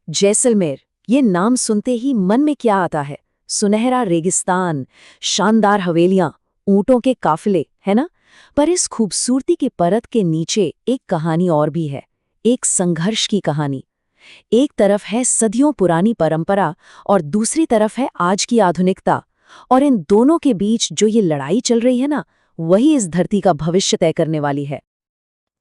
जैसलमेर, ये नाम सुनते ही मन में क्या आता है? सुनहरा रेगिस्तान, शानदार हवेलियां, ऊंटों के काफिले, है ना? पर इस खूबसूरती की परत के नीचे एक कहानी और भी है, एक संघर्ष की कहानी। एक तरफ है सदियों पुरानी परंपरा और दूसरी तरफ है आज की आधुनिकता। और इन दोनों के बीच जो ये लड़ाई चल रही है ना, वही इस धरती का भविष्य तय करने वाली है।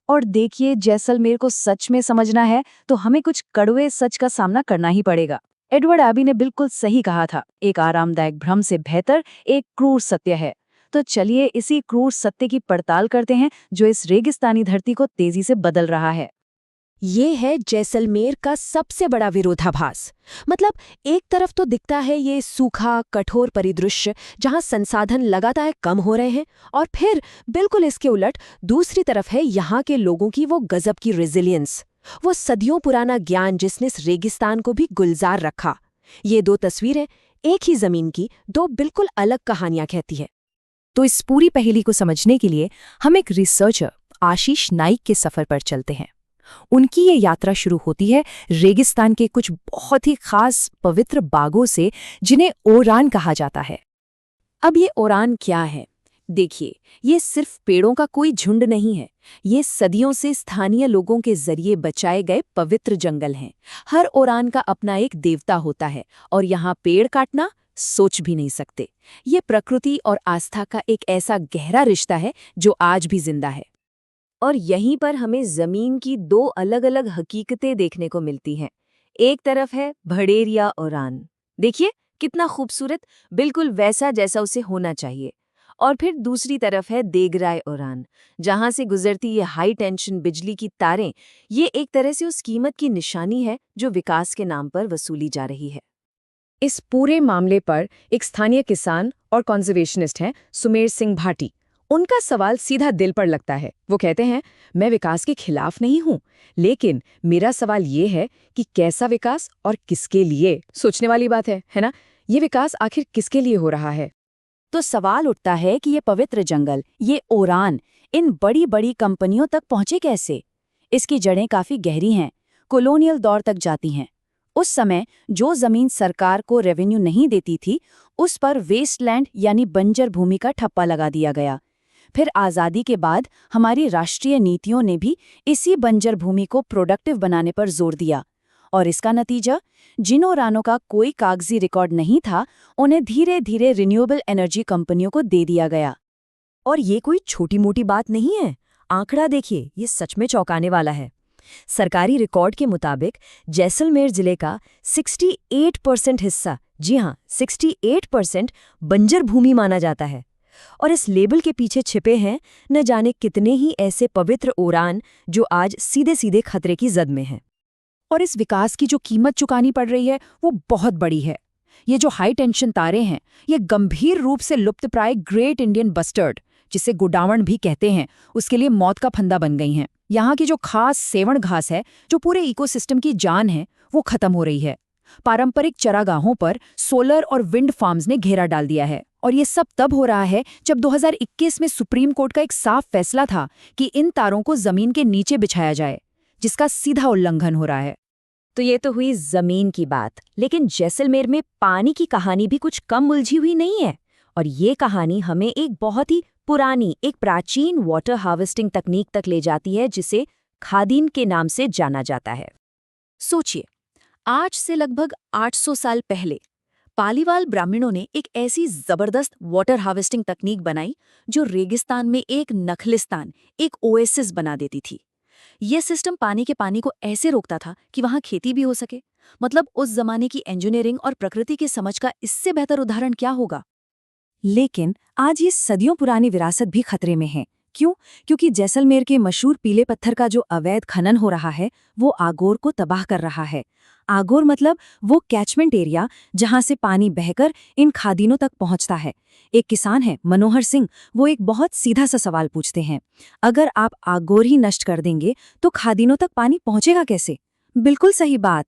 और देखिए, जैसलमेर को सच में समझना है तो हमें कुछ कड़वे सच का सामना करना ही पड़ेगा। एडवर्ड एबी ने बिल्कुल सही कहा था, एक आरामदायक भ्रम से बेहतर एक क्रूर सत्य है। तो चलिए इसी क्रूर सत्य की पड़ताल करते हैं जो इस रेगिस्तानी धरती को तेजी से बदल रहा है। ये है जैसलमेर का सबसे बड़ा विरोधाभास। मतलब एक तरफ तो दिखता है ये सूखा कठोर परिदृश्य जहां संसाधन लगातार कम हो रहे हैं, और फिर बिल्कुल इसके उलट दूसरी तरफ है यहाँ के लोगों की वो गजब की रेजिलियंस, वो सदियों पुराना ज्ञान जिसने इस रेगिस्तान को भी गुलजार रखा। ये दो तस्वीरें एक ही जमीन की दो बिल्कुल अलग कहानियां कहती है। तो इस पूरी पहेली को समझने के लिए हम एक रिसर्चर आशीष नाइक के सफर पर चलते हैं। उनकी ये यात्रा शुरू होती है रेगिस्तान के कुछ बहुत ही खास पवित्र बागों से, जिन्हें ओरान कहा जाता है। अब ये ओरान क्या है? देखिए, ये सिर्फ पेड़ों का कोई झुंड नहीं है। ये सदियों से स्थानीय लोगों के जरिए बचाए गए पवित्र जंगल हैं। हर ओरान का अपना एक देवता होता है और यहाँ पेड़ काटना सोच भी नहीं सकते। ये प्रकृति और आस्था का एक ऐसा गहरा रिश्ता है जो आज भी जिंदा है। और यहीं पर हमें जमीन की दो अलग अलग हकीकतें देखने को मिलती हैं। एक तरफ है भड़ेरिया ओरान, देखिए कितना खूबसूरत, बिल्कुल वैसा जैसा उसे होना चाहिए। और फिर दूसरी तरफ है देगराय ओरान, जहां से गुजरती ये हाई टेंशन बिजली की तारें। ये एक तरह से उस कीमत की निशानी है जो विकास के नाम पर वसूली जा रही है। इस पूरे मामले पर एक स्थानीय किसान और कॉन्जर्वेशनिस्ट हैं सुमेर सिंह भाटी। उनका सवाल सीधा दिल पर लगता है। वो कहते हैं, मैं विकास के खिलाफ नहीं हूं, लेकिन मेरा सवाल ये है कि कैसा विकास और किसके लिए। सोचने वाली बात है ना? ये विकास आखिर किसके लिए हो रहा है? तो सवाल उठता है कि ये पवित्र जंगल, ये ओरान, इन बड़ी बड़ी कंपनियों तक पहुंचे कैसे? इसकी जड़ें काफी गहरी हैं, कॉलोनियल दौर तक जाती हैं। उस समय जो जमीन सरकार को रेवेन्यू नहीं देती थी, उस पर वेस्टलैंड यानी बंजर भूमि का ठप्पा लगा दिया गया। फिर आज़ादी के बाद हमारी राष्ट्रीय नीतियों ने भी इसी बंजर भूमि को प्रोडक्टिव बनाने पर जोर दिया। और इसका नतीजा, जिन ओरानों का कोई कागजी रिकॉर्ड नहीं था, उन्हें धीरे धीरे रिन्यूएबल एनर्जी कंपनियों को दे दिया गया। और ये कोई छोटी मोटी बात नहीं है। आंकड़ा देखिए, ये सच में चौंकाने वाला है। सरकारी रिकॉर्ड के मुताबिक जैसलमेर जिले का 68% हिस्सा, जी हाँ 68%, बंजर भूमि माना जाता है। और इस लेबल के पीछे छिपे हैं न जाने कितने ही ऐसे पवित्र ओरान जो आज सीधे सीधे खतरे की जद में हैं। और इस विकास की जो कीमत चुकानी पड़ रही है वो बहुत बड़ी है। ये जो हाई टेंशन तारे हैं, ये गंभीर रूप से लुप्तप्राय ग्रेट इंडियन बस्टर्ड, जिसे गुडावण भी कहते हैं, उसके लिए मौत का फंदा बन गई हैं। यहाँ की जो खास सेवण घास है, जो पूरे इकोसिस्टम की जान है, वो खत्म हो रही है। पारंपरिक चरागाहों पर सोलर और विंड फार्म्स ने घेरा डाल दिया है। और ये सब तब हो रहा है जब 2021 में सुप्रीम कोर्ट का एक साफ फैसला था कि इन तारों को जमीन के नीचे बिछाया जाए, जिसका सीधा उल्लंघन हो रहा है। तो ये तो हुई जमीन की बात, लेकिन जैसलमेर में पानी की कहानी भी कुछ कम उलझी हुई नहीं है। और ये कहानी हमें एक बहुत ही पुरानी, एक प्राचीन वाटर हार्वेस्टिंग तकनीक तक ले जाती है, जिसे खादीन के नाम से जाना जाता है। सोचिए, आज से लगभग 800 साल पहले पालीवाल ब्राह्मणों ने एक ऐसी जबरदस्त वाटर हार्वेस्टिंग तकनीक बनाई जो रेगिस्तान में एक नखलिस्तान, एक ओएसिस बना देती थी। यह सिस्टम पानी को ऐसे रोकता था कि वहां खेती भी हो सके। मतलब उस जमाने की इंजीनियरिंग और प्रकृति की समझ का इससे बेहतर उदाहरण क्या होगा? लेकिन आज ये सदियों पुरानी विरासत भी खतरे में है। क्यों? क्योंकि जैसलमेर के मशहूर पीले पत्थर का जो अवैध खनन हो रहा है, वो आगोर को तबाह कर रहा है। आगोर मतलब वो कैचमेंट एरिया जहां से पानी बहकर इन खादीनों तक पहुंचता है। एक किसान है मनोहर सिंह, वो एक बहुत सीधा सा सवाल पूछते हैं, अगर आप आगोर ही नष्ट कर देंगे तो खादीनों तक पानी पहुंचेगा कैसे? बिल्कुल सही बात।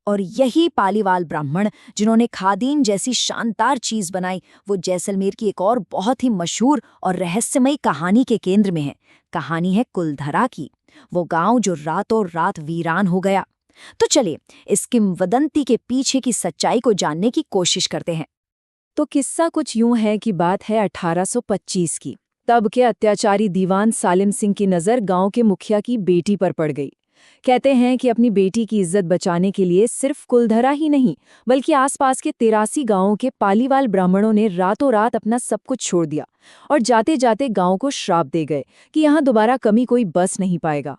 और यही पालीवाल ब्राह्मण जिन्होंने खादीन जैसी शानदार चीज बनाई, वो जैसलमेर की एक और बहुत ही मशहूर और रहस्यमयी कहानी के केंद्र में है। कहानी है कुलधरा की, वो गांव जो रातों रात वीरान हो गया। तो चलिए इस किंवदंती के पीछे की सच्चाई को जानने की कोशिश करते हैं। तो किस्सा कुछ यूं है कि बात है 1825 की। तब के अत्याचारी दीवान सालिम सिंह की नज़र गांव के मुखिया की बेटी पर पड़ गई। कहते हैं कि अपनी बेटी की इज्जत बचाने के लिए सिर्फ कुलधरा ही नहीं बल्कि आसपास के 83 गांवों के पालीवाल ब्राह्मणों ने रातों रात अपना सब कुछ छोड़ दिया और जाते जाते गांव को श्राप दे गए कि यहाँ दोबारा कभी कोई बस नहीं पाएगा।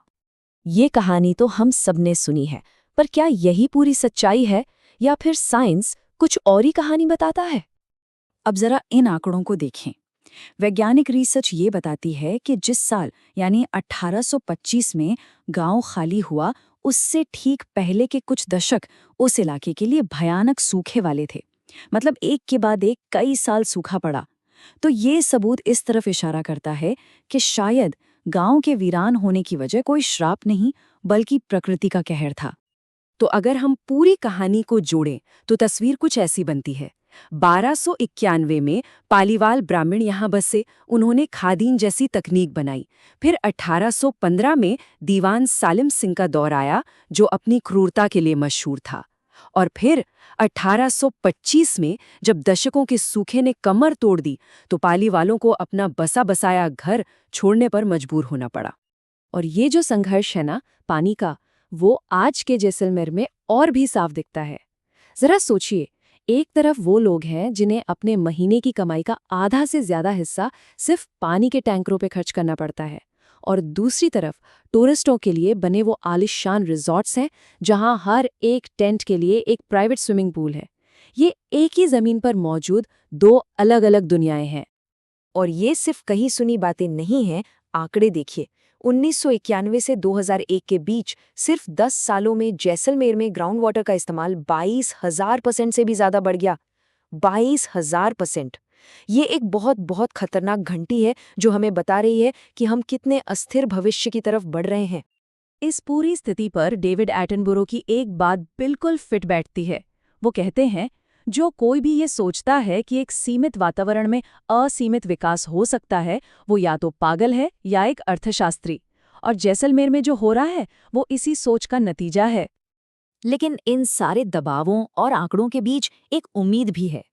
ये कहानी तो हम सबने सुनी है, पर क्या यही पूरी सच्चाई है या फिर साइंस कुछ और ही कहानी बताता है? अब जरा इन आंकड़ों को देखें। वैज्ञानिक रिसर्च ये बताती है कि जिस साल यानी 1825 में गांव खाली हुआ, उससे ठीक पहले के कुछ दशक उस इलाके के लिए भयानक सूखे वाले थे। मतलब एक के बाद एक कई साल सूखा पड़ा। तो ये सबूत इस तरफ इशारा करता है कि शायद गांव के वीरान होने की वजह कोई श्राप नहीं बल्कि प्रकृति का कहर था। तो अगर हम पूरी कहानी को जोड़ें तो तस्वीर कुछ ऐसी बनती है। 1291 में पालीवाल ब्राह्मण यहाँ बसे, उन्होंने खादीन जैसी तकनीक बनाई। फिर 1815 में दीवान सालिम सिंह का दौर आया जो अपनी क्रूरता के लिए मशहूर था। और फिर 1825 में जब दशकों के सूखे ने कमर तोड़ दी तो पाली वालों को अपना बसा बसाया घर छोड़ने पर मजबूर होना पड़ा। और ये जो संघर्ष है ना पानी का, वो आज के जैसलमेर में और भी साफ दिखता है। जरा सोचिए, एक तरफ वो लोग हैं जिन्हें अपने महीने की कमाई का आधा से ज्यादा हिस्सा सिर्फ पानी के टैंकरों पे खर्च करना पड़ता है, और दूसरी तरफ टूरिस्टों के लिए बने वो आलिशान रिजॉर्ट्स हैं जहां हर एक टेंट के लिए एक प्राइवेट स्विमिंग पूल है। ये एक ही जमीन पर मौजूद दो अलग अलग दुनियाएं हैं। और ये सिर्फ कहीं सुनी बातें नहीं हैं, आंकड़े देखिए। 1991 से 2001 के बीच सिर्फ 10 सालों में जैसलमेर में ग्राउंड वाटर का इस्तेमाल 22,000% से भी ज़्यादा बढ़ गया। 22,000%। ये एक बहुत बहुत खतरनाक घंटी है जो हमें बता रही है कि हम कितने अस्थिर भविष्य की तरफ बढ़ रहे हैं। इस पूरी स्थिति पर डेविड एटनबरो की एक बात बिल्कुल फिट बैठती है। वो कहते हैं, जो कोई भी ये सोचता है कि एक सीमित वातावरण में असीमित विकास हो सकता है, वो या तो पागल है या एक अर्थशास्त्री। और जैसलमेर में जो हो रहा है वो इसी सोच का नतीजा है। लेकिन इन सारे दबावों और आंकड़ों के बीच एक उम्मीद भी है।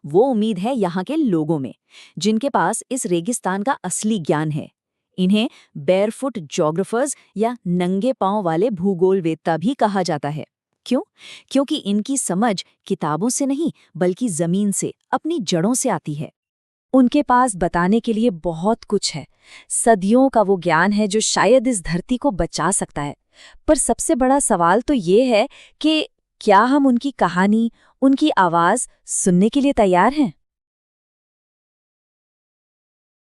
वो उम्मीद है यहाँ के लोगों में, जिनके पास इस रेगिस्तान का असली ज्ञान है। इन्हें बेयरफुट ज्योग्राफर्स या नंगे पांव वाले भूगोलवेत्ता भी कहा जाता है। क्यों? क्योंकि इनकी समझ किताबों से नहीं बल्कि जमीन से, अपनी जड़ों से आती है। उनके पास बताने के लिए बहुत कुछ है। सदियों का वो ज्ञान है जो शायद इस धरती को बचा सकता है। पर सबसे बड़ा सवाल तो ये है कि क्या हम उनकी कहानी, उनकी आवाज़ सुनने के लिए तैयार हैं?